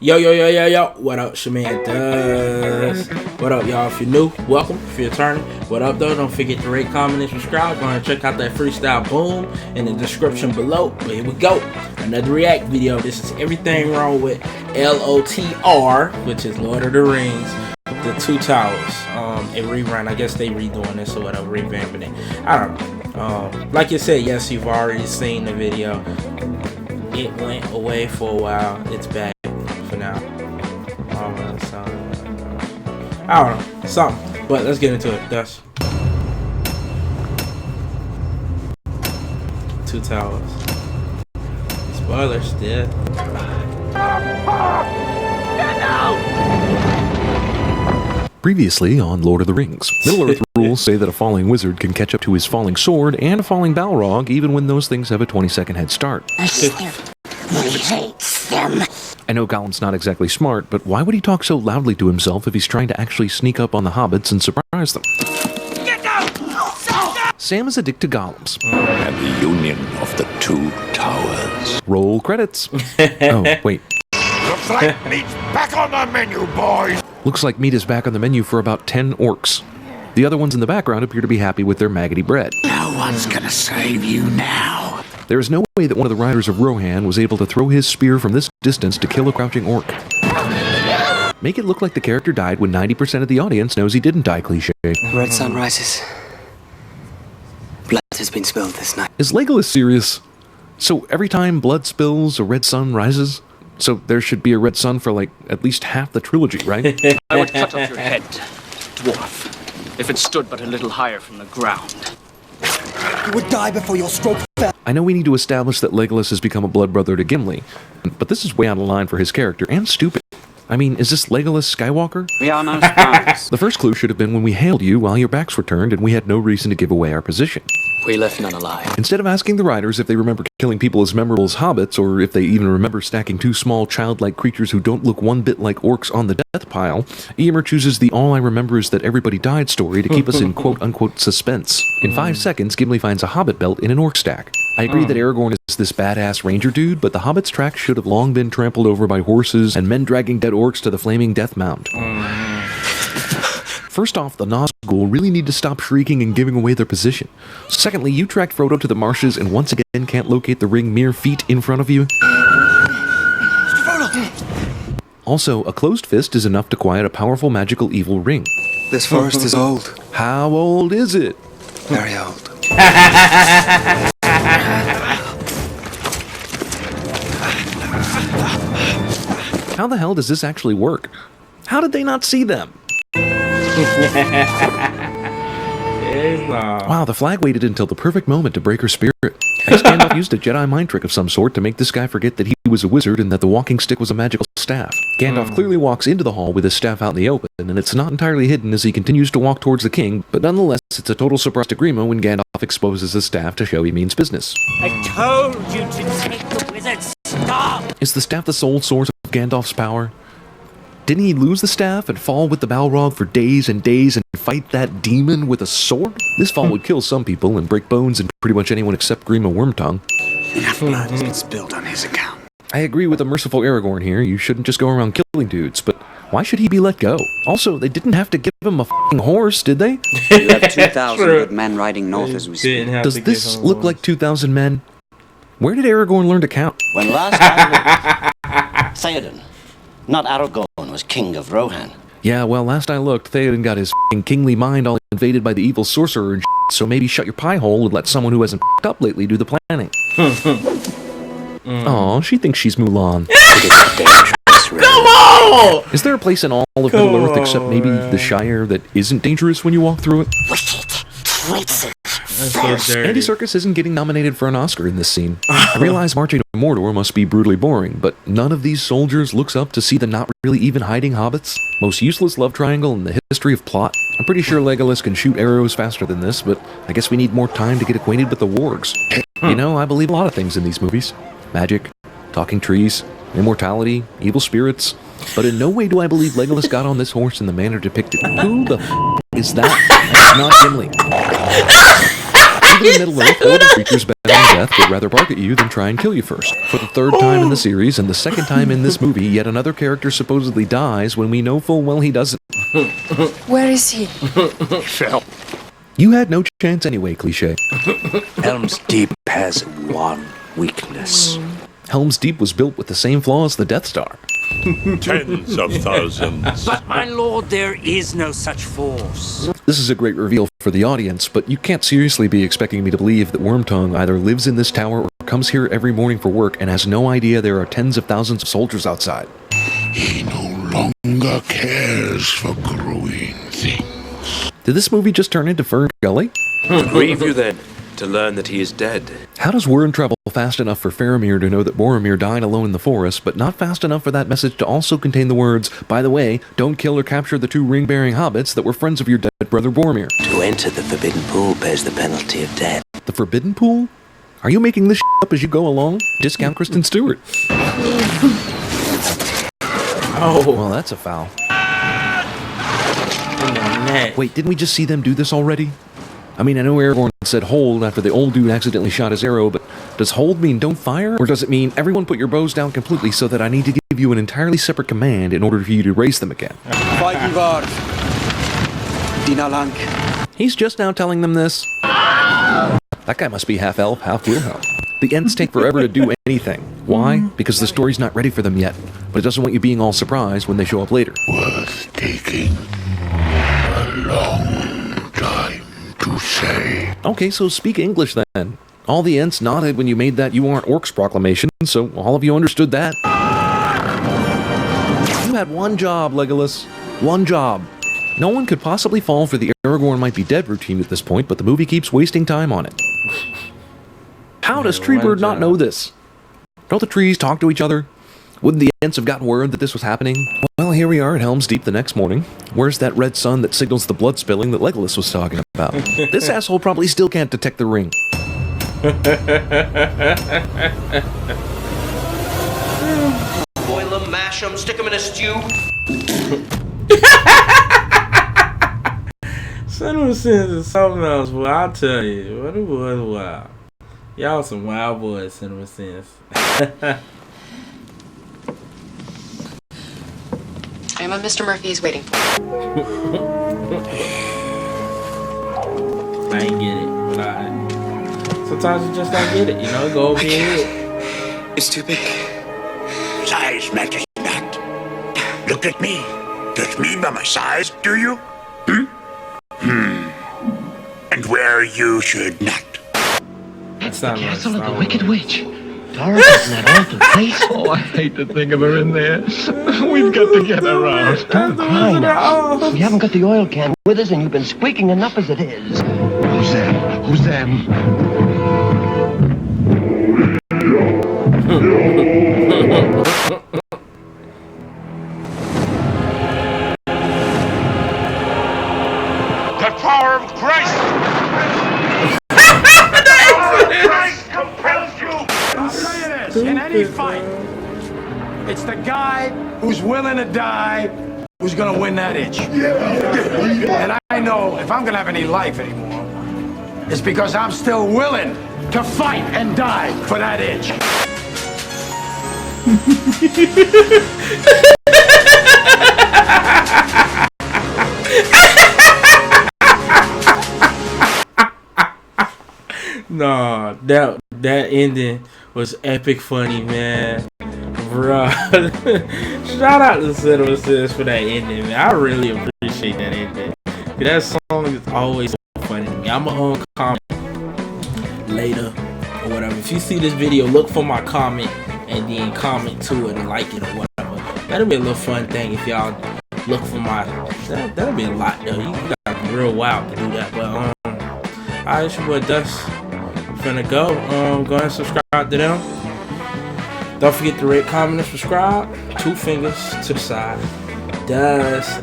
Yo, what up, Shaman Dust? What up, y'all? If you're new, welcome. If you're returning, what up, though? Don't forget to rate, comment, and subscribe. Go ahead and check out that freestyle boom in the description below. But here we go. Another react video. This is everything wrong with LOTR, which is Lord of the Rings, the Two Towers. A rerun. I guess they redoing this or whatever, revamping it. I don't know. Like you said, yes, you've already seen the video. It went away for a while. It's back for now. I don't know, something. But let's get into it. Dust. Two Towers. Spoilers, yeah. Previously on Lord of the Rings, Middle-earth rules say that a falling wizard can catch up to his falling sword and a falling Balrog even when those things have a 20-second head start. He hates them. I know Gollum's not exactly smart, but why would he talk so loudly to himself if he's trying to actually sneak up on the hobbits and surprise them? Get down! Sam is addicted to golems. And the union of the Two Towers. Roll credits. Oh, wait. Looks like meat's back on the menu, boys! Looks like meat is back on the menu for about 10 orcs. The other ones in the background appear to be happy with their maggoty bread. No one's gonna save you now. There is no way that one of the riders of Rohan was able to throw his spear from this distance to kill a crouching orc. Make it look like the character died when 90% of the audience knows he didn't die, cliché. Red sun rises. Blood has been spilled this night. Is Legolas serious? So every time blood spills, a red sun rises? So there should be a red sun for like at least half the trilogy, right? I would cut off your head, dwarf, if it stood but a little higher from the ground. You would die before your stroke fell. I know we need to establish that Legolas has become a blood brother to Gimli, but this is way out of line for his character, and stupid. I mean, is this Legolas Skywalker? We are no spies. The first clue should have been when we hailed you while your backs were turned and we had no reason to give away our position. We left none alive. Instead of asking the riders if they remember killing people as memorable as hobbits, or if they even remember stacking two small childlike creatures who don't look one bit like orcs on the death pile, Eomer chooses the all I remember is that everybody died story to keep us in quote-unquote suspense. In 5 seconds, Gimli finds a hobbit belt in an orc stack. I agree that Aragorn is this badass ranger dude, but the hobbit's tracks should have long been trampled over by horses and men dragging dead orcs to the flaming death mound. First off, the Nazgul really need to stop shrieking and giving away their position. Secondly, you tracked Frodo to the marshes and once again can't locate the ring mere feet in front of you. Also, a closed fist is enough to quiet a powerful magical evil ring. This forest is old. How old is it? Very old. How the hell does this actually work? How did they not see them? Wow, the flag waited until the perfect moment to break her spirit. I guess Gandalf used a Jedi mind trick of some sort to make this guy forget that he was a wizard and that the walking stick was a magical staff. Gandalf clearly walks into the hall with his staff out in the open, and it's not entirely hidden as he continues to walk towards the king, but nonetheless, it's a total surprise to Grima when Gandalf exposes his staff to show he means business. I told you to take the wizard's staff. Is the staff the sole source of Gandalf's power? Didn't he lose the staff and fall with the Balrog for days and days and fight that demon with a sword? This fall would kill some people and break bones in pretty much anyone except Grima Wormtongue. Enough blood has been spilled on his account. I agree with the merciful Aragorn here. You shouldn't just go around killing dudes, but why should he be let go? Also, they didn't have to give him a f***ing horse, did they? You have 2,000 good men riding north as we speak. Does this look like 2,000 men? Where did Aragorn learn to count? When last I looked, Theoden, not Aragorn, was king of Rohan. Yeah, well, last I looked, Theoden got his f***ing kingly mind all invaded by the evil sorcerer and shit, so maybe shut your pie hole and let someone who hasn't f***ed up lately do the planning. Aw, she thinks she's Mulan. Come on! Is there a place in all of Middle-earth except maybe the Shire that isn't dangerous when you walk through it? Wicked, twisted. Andy Serkis isn't getting nominated for an Oscar in this scene. I realize marching to Mordor must be brutally boring, but none of these soldiers looks up to see the not really even hiding hobbits. Most useless love triangle in the history of plot. I'm pretty sure Legolas can shoot arrows faster than this, but I guess we need more time to get acquainted with the wargs. You know, I believe a lot of things in these movies. Magic, talking trees, immortality, evil spirits. But in no way do I believe Legolas got on this horse in the manner depicted. Who the f*** is that? It's not Gimli. Even in Middle Earth, horrible creatures bent on death would rather bark at you than try and kill you first. For the third time in the series, and the second time in this movie, yet another character supposedly dies when we know full well he doesn't. Where is he? He fell. You had no chance anyway, cliché. Helm's Deep has one weakness. Helm's Deep was built with the same flaw as the Death Star. Tens of thousands. But, my lord, there is no such force. This is a great reveal for the audience, but you can't seriously be expecting me to believe that Wormtongue either lives in this tower or comes here every morning for work and has no idea there are tens of thousands of soldiers outside. He no longer cares for growing things. Did this movie just turn into Fern Gully? Grieve you then, to learn that he is dead. How does word travel fast enough for Faramir to know that Boromir died alone in the forest, but not fast enough for that message to also contain the words, by the way, don't kill or capture the two ring-bearing hobbits that were friends of your dead brother Boromir? To enter the Forbidden Pool bears the penalty of death. The Forbidden Pool? Are you making this up as you go along? Discount Kristen Stewart. Oh. Well, that's a foul. Wait, didn't we just see them do this already? I mean, I know Aragorn said hold after the old dude accidentally shot his arrow, but does hold mean don't fire? Or does it mean everyone put your bows down completely so that I need to give you an entirely separate command in order for you to raise them again? He's just now telling them this. That guy must be half elf, half Wilhelm. The Ents take forever to do anything. Why? Because the story's not ready for them yet, but it doesn't want you being all surprised when they show up later. Worth taking a long time to say. Okay, so speak English then. All the Ents nodded when you made that You Aren't Orcs proclamation, so all of you understood that. You had one job, Legolas. One job. No one could possibly fall for the Aragorn might be dead routine at this point, but the movie keeps wasting time on it. How does Treebird not know this? Don't the trees talk to each other? Wouldn't the Ents have gotten word that this was happening? Well, here we are at Helm's Deep the next morning. Where's that red sun that signals the blood spilling that Legolas was talking about? This asshole probably still can't detect the ring. Boil them, mash them, stick them in a stew. Cinema Sins is something else, boy. I'll tell you. What it was wild. Y'all some wild boys, Cinema Sins. I'm on Mr. Murphy is waiting for. I ain't get it, but sometimes you just don't get it, you know? Go over your head. It's too big. Size matters not. Look at me. Judge me by my size, do you? And where you should not. It's the castle of the Wicked Witch. Dark in that awful place. Oh, I hate to think of her in there. We've got to get her out. Don't cry now. We haven't got the oil can with us, and you've been squeaking enough as it is. Who's them? Who's them? The power of Christ! Christ compels you! I'll tell you this, in any fight, it's the guy who's willing to die who's gonna win that itch. And I know if I'm gonna have any life anymore, it's because I'm still willing to fight and die for that itch. Nah, that ending was epic funny, man. Bruh. Shout out to Cinema Sins for that ending, man. I really appreciate that ending. That song is always so funny to me. I'm gonna own comment later or whatever. If you see this video, look for my comment and then comment to it and like it or whatever. That'll be a little fun thing if y'all look for my. That'll be a lot though. You gotta be real wild to do that. But alright, it's your boy Dust. Finna go. Go ahead and subscribe to them. Don't forget to rate, comment, and subscribe. 2 fingers to the side. Dust.